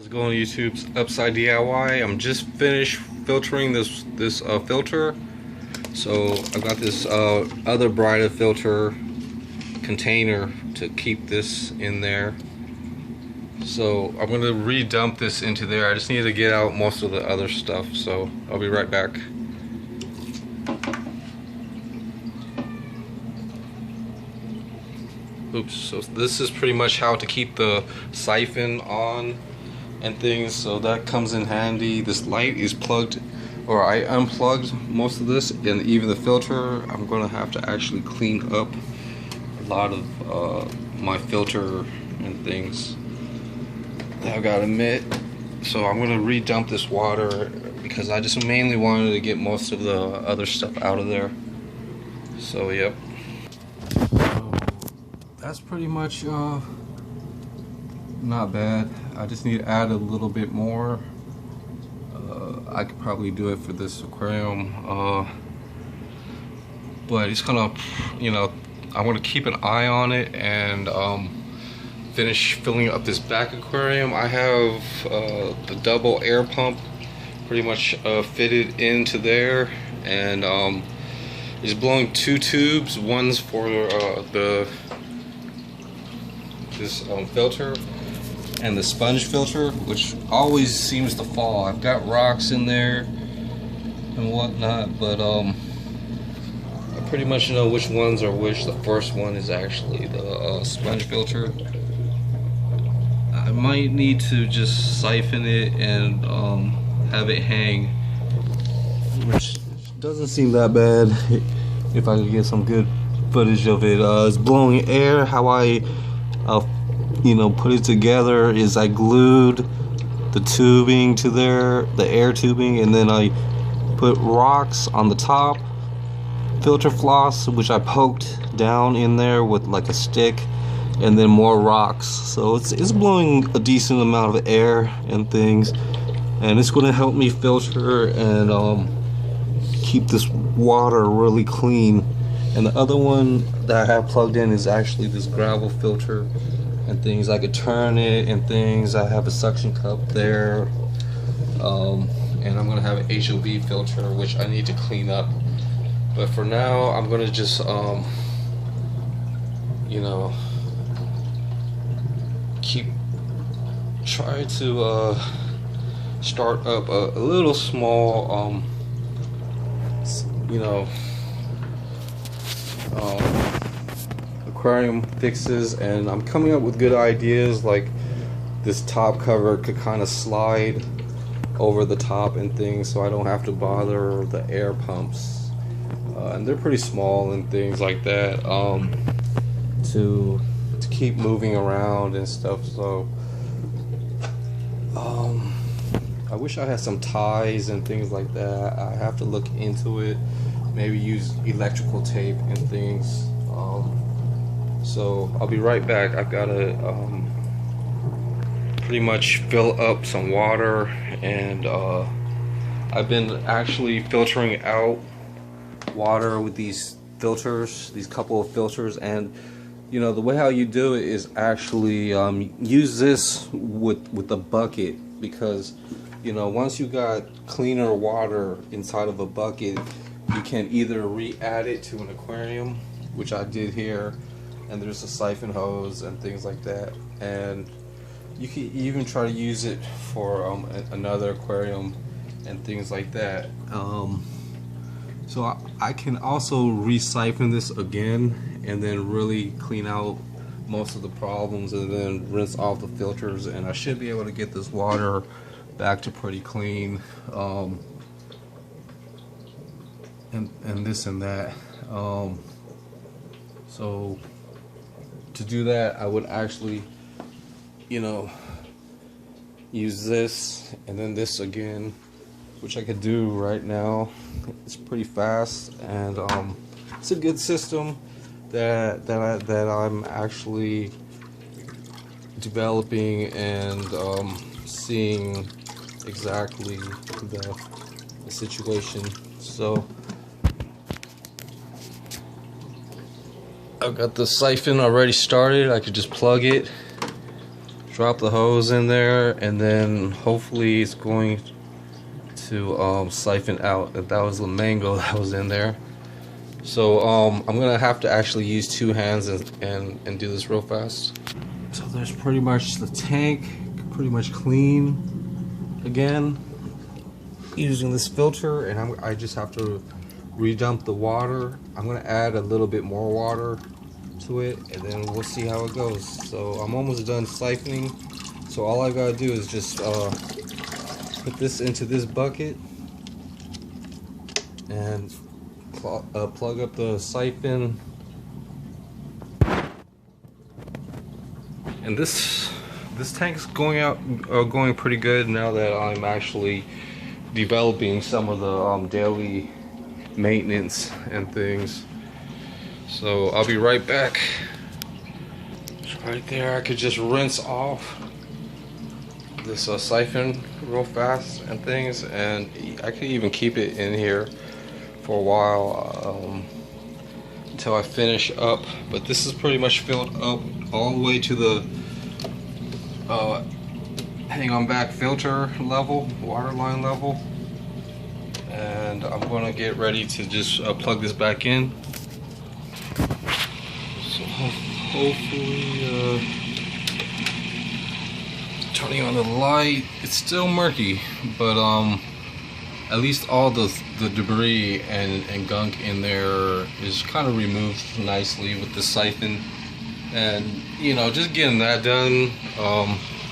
Let's go on YouTube's Upside DIY. I'm just finished filtering this filter. So I've got this other Brita filter container to keep this in there. So I'm going to re-dump this into there. I just need to get out most of the other stuff, so I'll be right back. Oops, so this is pretty much how to keep the siphon on and things, so that comes in handy. This light is plugged, or I unplugged most of this, and even the filter I'm going to have to actually clean up a lot of my filter and things, I've got to admit. So I'm going to re-dump this water because I just mainly wanted to get most of the other stuff out of there. So yep, that's pretty much not bad. I just need to add a little bit more. I could probably do it for this aquarium, but it's gonna, I want to keep an eye on it and finish filling up this back aquarium. I have the double air pump pretty much fitted into there, and it's blowing two tubes. One's for this filter, and the sponge filter, which always seems to fall. I've got rocks in there and whatnot, but I pretty much know which ones are which. The first one is actually the sponge filter. I might need to just siphon it and have it hang, which doesn't seem that bad if I can get some good footage of it. It's blowing air. How I put it together is I glued the tubing to there, the air tubing, and then I put rocks on the top, filter floss, which I poked down in there with like a stick, and then more rocks. So it's blowing a decent amount of air and things, and it's going to help me filter and keep this water really clean. And the other one that I have plugged in is actually this gravel filter and things. I could turn it and things. I have a suction cup there, and I'm gonna have an HOV filter, which I need to clean up. But for now, I'm gonna just try to start up a little small aquarium fixes, and I'm coming up with good ideas, like this top cover could kind of slide over the top and things, so I don't have to bother the air pumps, and they're pretty small and things like that, to keep moving around and stuff. So I wish I had some ties and things like that. I have to look into it, maybe use electrical tape and things. So I'll be right back. I've got to pretty much fill up some water, and I've been actually filtering out water with these filters, these couple of filters, and the way how you do it is actually use this with a bucket, because once you got cleaner water inside of a bucket, you can either re-add it to an aquarium, which I did here, and there's a siphon hose and things like that, and you can even try to use it for another aquarium and things like that. So I can also re-siphon this again and then really clean out most of the problems, and then rinse off the filters, and I should be able to get this water back to pretty clean, and this and that. So to do that, I would actually use this and then this again, which I could do right now. It's pretty fast, and it's a good system that I'm actually developing and seeing exactly the situation. So I've got the siphon already started. I could just plug it drop the hose in there, and then hopefully it's going to siphon out. That was the mango that was in there. So I'm gonna have to actually use two hands and do this real fast. So there's pretty much the tank, pretty much clean again, using this filter, and I just have to redump the water. I'm gonna add a little bit more water to it, and then we'll see how it goes. So I'm almost done siphoning. So all I gotta do is just put this into this bucket and plug up the siphon. And this tank's going pretty good now that I'm actually developing some of the daily maintenance and things. So I'll be right back. Right there, I could just rinse off this siphon real fast and things, and I could even keep it in here for a while until I finish up. But this is pretty much filled up all the way to the hang on back filter level, water line level, and I'm gonna get ready to just plug this back in. So hopefully turning on the light, it's still murky, but at least all the debris and gunk in there is kind of removed nicely with the siphon, and you know, just getting that done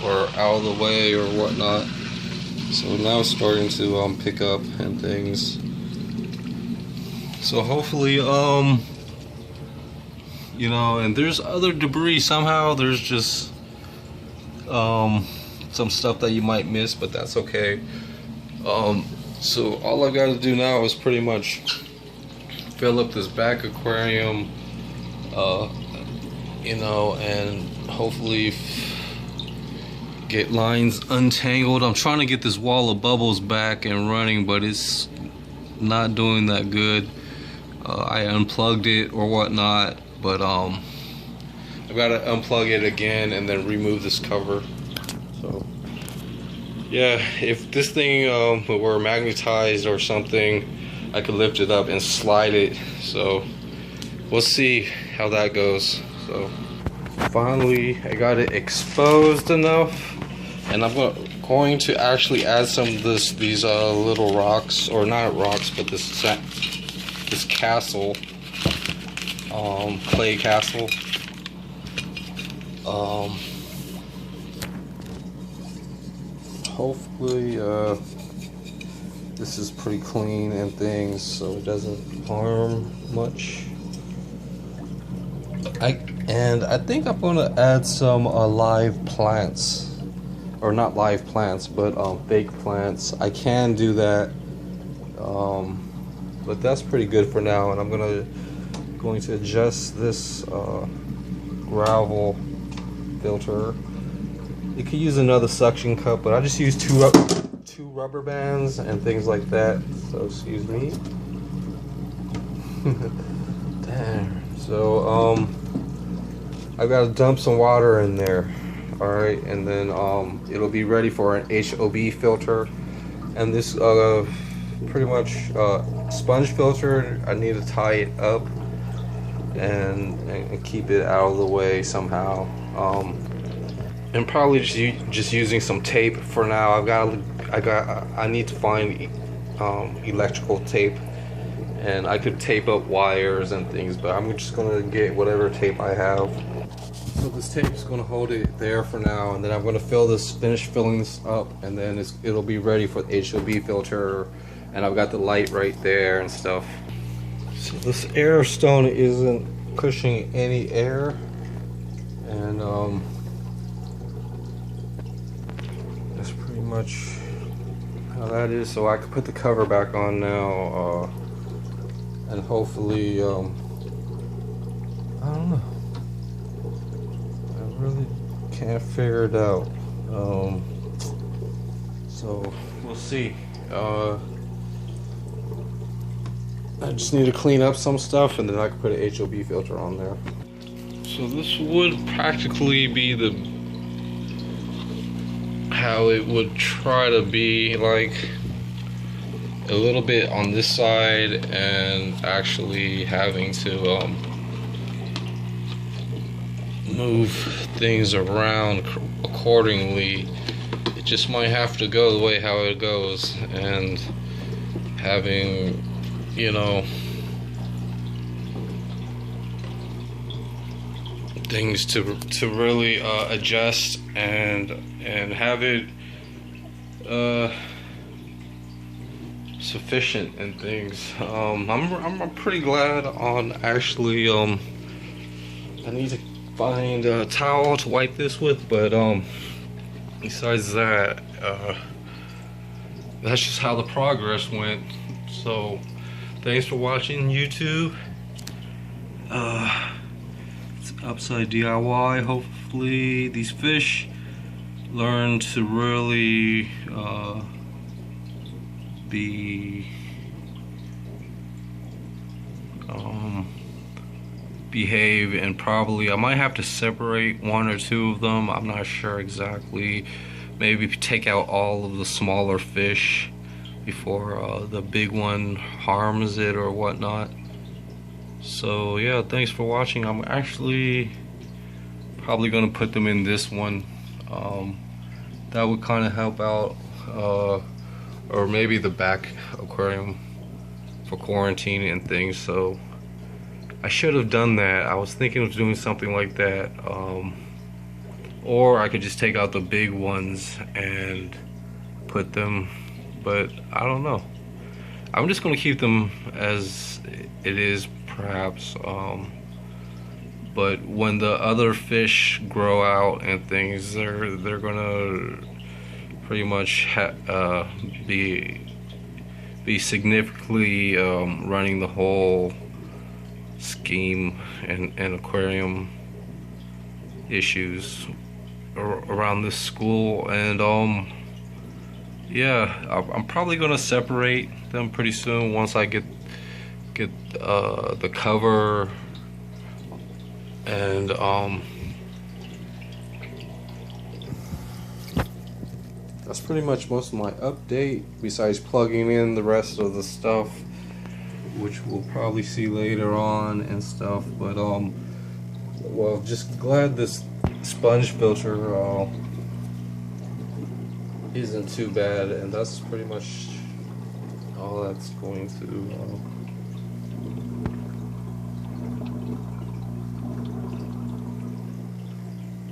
or out of the way or whatnot. So now it's starting to pick up and things. So hopefully you know, and there's other debris somehow. There's just some stuff that you might miss, but that's okay. So all I gotta do now is pretty much fill up this back aquarium, you know, and hopefully get lines untangled. I'm trying to get this wall of bubbles back and running, but it's not doing that good. I unplugged it or whatnot, but I've got to unplug it again and then remove this cover. So yeah, if this thing were magnetized or something, I could lift it up and slide it. So we'll see how that goes. So finally I got it exposed enough, and I'm going to actually add some of these little rocks, or not rocks, but this castle, clay castle. Hopefully this is pretty clean and things, so it doesn't harm much. I think I'm gonna add some live plants, or not live plants, but fake plants. I can do that, but that's pretty good for now. And I'm going to adjust this gravel filter. You could use another suction cup, but I just use two rubber bands and things like that. So excuse me. Damn. So I've got to dump some water in there. All right, and then it'll be ready for an HOB filter. And this pretty much sponge filter, I need to tie it up and keep it out of the way somehow. And probably just using some tape for now. I need to find electrical tape, and I could tape up wires and things, but I'm just gonna get whatever tape I have. So this tape is gonna hold it there for now, and then I'm gonna finish filling this up, and then it'll be ready for the HOB filter. And I've got the light right there and stuff. So this air stone isn't pushing any air, and that's pretty much how that is. So I can put the cover back on now, and hopefully, I don't know. I really can't figure it out. So we'll see. I just need to clean up some stuff, and then I can put an HOB filter on there. So this would practically be the how it would try to be like a little bit on this side and actually having to move things around accordingly. It just might have to go the way how it goes, and having, you know, things to really adjust and have it sufficient and things. I'm pretty glad on actually I need to find a towel to wipe this with, but besides that, that's just how the progress went. So thanks for watching, YouTube. It's Upside DIY. Hopefully these fish learn to really behave, and probably I might have to separate one or two of them. I'm not sure exactly. Maybe take out all of the smaller fish before the big one harms it or whatnot. So yeah, thanks for watching. I'm actually probably gonna put them in this one. That would kind of help out, or maybe the back aquarium for quarantine and things. So I should have done that. I was thinking of doing something like that, or I could just take out the big ones and put them, but I don't know. I'm just gonna keep them as it is, perhaps. But when the other fish grow out and things, they're gonna pretty much be significantly running the whole scheme and aquarium issues around this school. And yeah, I'm probably gonna separate them pretty soon once I get the cover, and that's pretty much most of my update, besides plugging in the rest of the stuff, which we'll probably see later on and stuff. But well, just glad this sponge filter isn't too bad, and that's pretty much all that's going to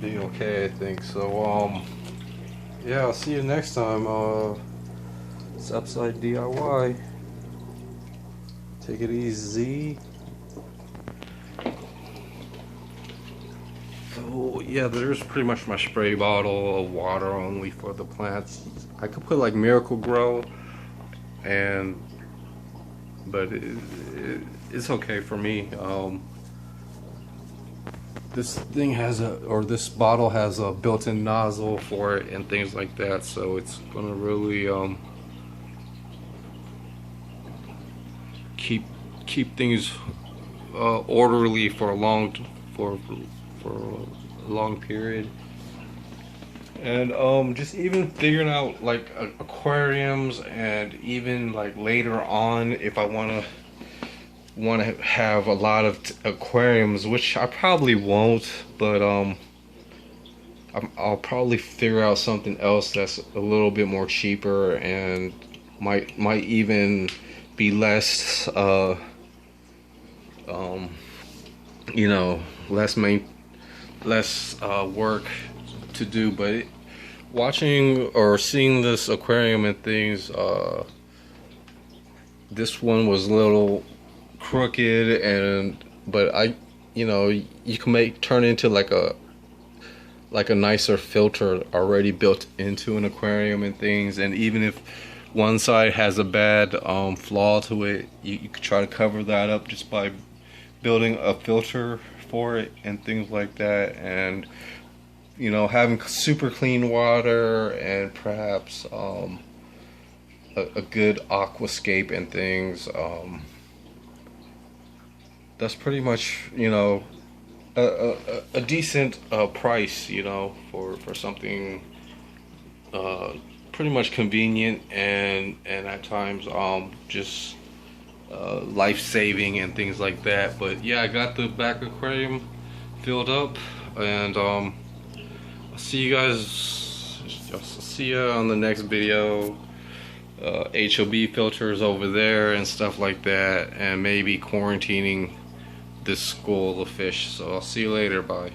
be okay, I think. So yeah, I'll see you next time. It's Upside DIY. Take it easy. So yeah, there's pretty much my spray bottle of water only for the plants. I could put like Miracle Grow, but it's okay for me. This thing has this bottle has a built-in nozzle for it and things like that, so it's gonna really keep things orderly for a long period. And just even figuring out like aquariums, and even like later on, if I want to have a lot of aquariums, which I probably won't, but I'll probably figure out something else that's a little bit more cheaper and might even be less you know, less work to do. But watching or seeing this aquarium and things, this one was a little crooked, but you know, you can turn into like a nicer filter already built into an aquarium and things. And even if one side has a bad flaw to it, you could try to cover that up just by building a filter for it and things like that. And you know, having super clean water, and perhaps a good aquascape and things. That's pretty much, you know, a decent price, you know, for something pretty much convenient and at times just life-saving and things like that. But yeah, I got the back aquarium filled up, and I'll see you guys. I'll see you on the next video. HOB filters over there and stuff like that, and maybe quarantining this school of fish. So I'll see you later. Bye.